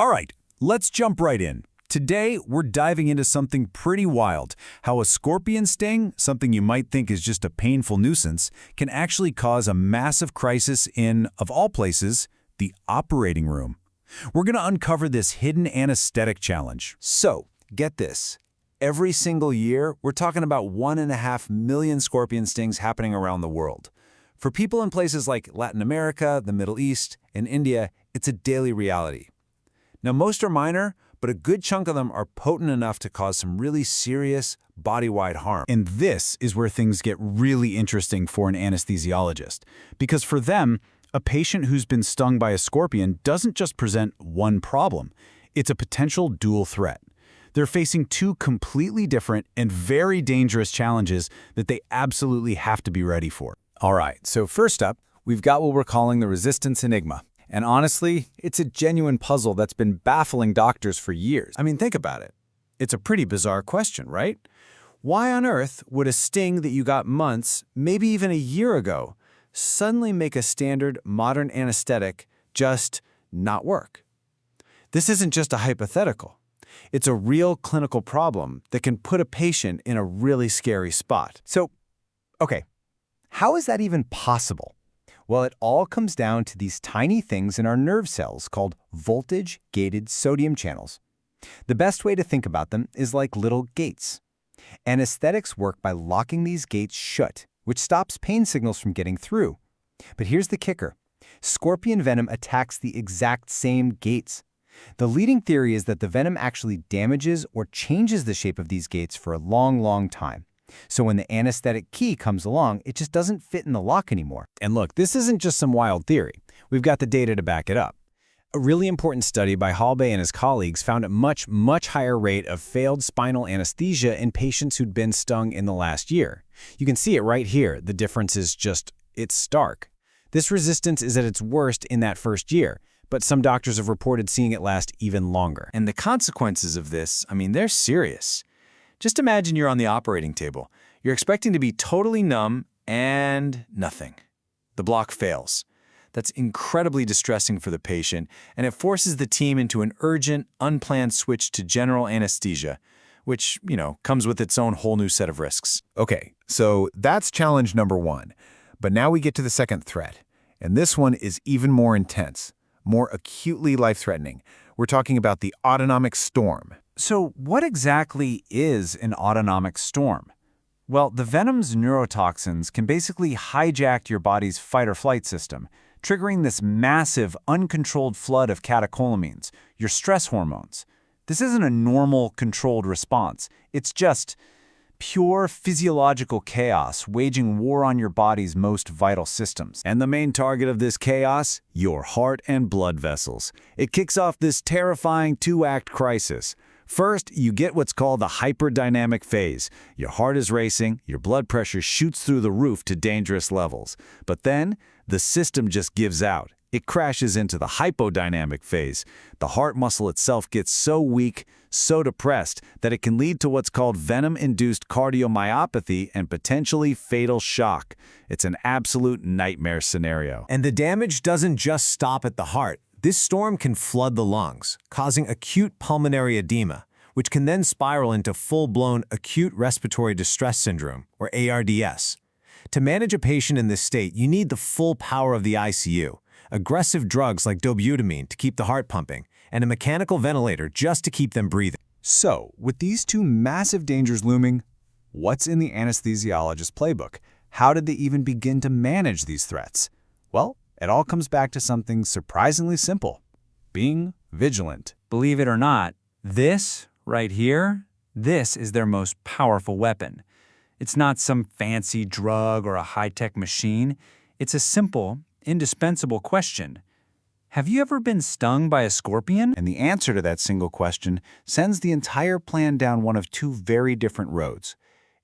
All right, let's jump right in. Today, we're diving into something pretty wild, how a scorpion sting, something you might think is just a painful nuisance, can actually cause a massive crisis in, of all places, the operating room. We're going to uncover this hidden anesthetic challenge. So, get this. Every single year, we're talking about 1.5 million scorpion stings happening around the world. For people in places like Latin America, the Middle East, and India, it's a daily reality. Now, most are minor, but a good chunk of them are potent enough to cause some really serious, body-wide harm. And this is where things get really interesting for an anesthesiologist. Because for them, a patient who's been stung by a scorpion doesn't just present one problem. It's a potential dual threat. They're facing two completely different and very dangerous challenges that they absolutely have to be ready for. All right, so first up, we've got what we're calling the resistance enigma. And honestly, it's a genuine puzzle that's been baffling doctors for years. I mean, think about it. It's a pretty bizarre question, right? Why on earth would a sting that you got months, maybe even a year ago, suddenly make a standard modern anesthetic just not work? This isn't just a hypothetical. It's a real clinical problem that can put a patient in a really scary spot. So, okay, how is that even possible? Well, it all comes down to these tiny things in our nerve cells called voltage-gated sodium channels. The best way to think about them is like little gates. Anesthetics work by locking these gates shut, which stops pain signals from getting through. But here's the kicker. Scorpion venom attacks the exact same gates. The leading theory is that the venom actually damages or changes the shape of these gates for a long, long time. So when the anesthetic key comes along, it just doesn't fit in the lock anymore. And look, this isn't just some wild theory. We've got the data to back it up. A really important study by Halbe and his colleagues found a much, much higher rate of failed spinal anesthesia in patients who'd been stung in the last year. You can see it right here. The difference is it's stark. This resistance is at its worst in that first year, but some doctors have reported seeing it last even longer. And the consequences of this, I mean, they're serious. Just imagine you're on the operating table. You're expecting to be totally numb and nothing. The block fails. That's incredibly distressing for the patient, and it forces the team into an urgent, unplanned switch to general anesthesia, which, comes with its own whole new set of risks. Okay, so that's challenge number one. But now we get to the second threat, and this one is even more intense, more acutely life-threatening. We're talking about the autonomic storm. So what exactly is an autonomic storm? Well, the venom's neurotoxins can basically hijack your body's fight-or-flight system, triggering this massive, uncontrolled flood of catecholamines, your stress hormones. This isn't a normal, controlled response. It's just pure physiological chaos waging war on your body's most vital systems. And the main target of this chaos? Your heart and blood vessels. It kicks off this terrifying two-act crisis. First, you get what's called the hyperdynamic phase. Your heart is racing, your blood pressure shoots through the roof to dangerous levels. But then, the system just gives out. It crashes into the hypodynamic phase. The heart muscle itself gets so weak, so depressed, that it can lead to what's called venom-induced cardiomyopathy and potentially fatal shock. It's an absolute nightmare scenario. And the damage doesn't just stop at the heart. This storm can flood the lungs, causing acute pulmonary edema, which can then spiral into full-blown acute respiratory distress syndrome, or ARDS. To manage a patient in this state, you need the full power of the ICU, aggressive drugs like dobutamine to keep the heart pumping, and a mechanical ventilator just to keep them breathing. So, with these two massive dangers looming, what's in the anesthesiologist's playbook? How did they even begin to manage these threats? Well, it all comes back to something surprisingly simple: being vigilant. Believe it or not, this right here, this is their most powerful weapon. It's not some fancy drug or a high-tech machine. It's a simple, indispensable question. Have you ever been stung by a scorpion? And the answer to that single question sends the entire plan down one of two very different roads.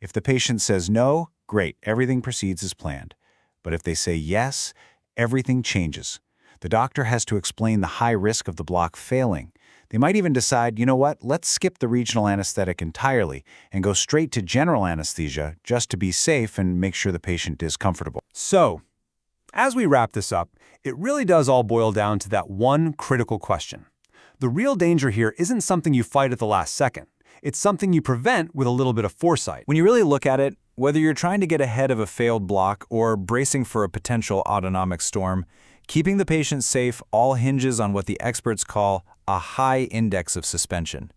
If the patient says no, great, everything proceeds as planned. But if they say yes, everything changes. The doctor has to explain the high risk of the block failing. They might even decide, you know what, let's skip the regional anesthetic entirely and go straight to general anesthesia just to be safe and make sure the patient is comfortable. So, as we wrap this up, it really does all boil down to that one critical question. The real danger here isn't something you fight at the last second. It's something you prevent with a little bit of foresight. When you really look at it, whether you're trying to get ahead of a failed block or bracing for a potential autonomic storm, keeping the patient safe all hinges on what the experts call a high index of suspension.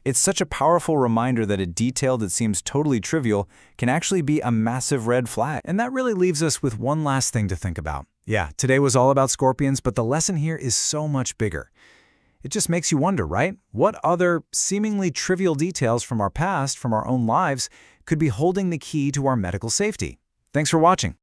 It's such a powerful reminder that a detail that seems totally trivial can actually be a massive red flag. And that really leaves us with one last thing to think about. Yeah, today was all about scorpions, but the lesson here is so much bigger. It just makes you wonder, right? What other seemingly trivial details from our past, from our own lives, could be holding the key to our medical safety? Thanks for watching.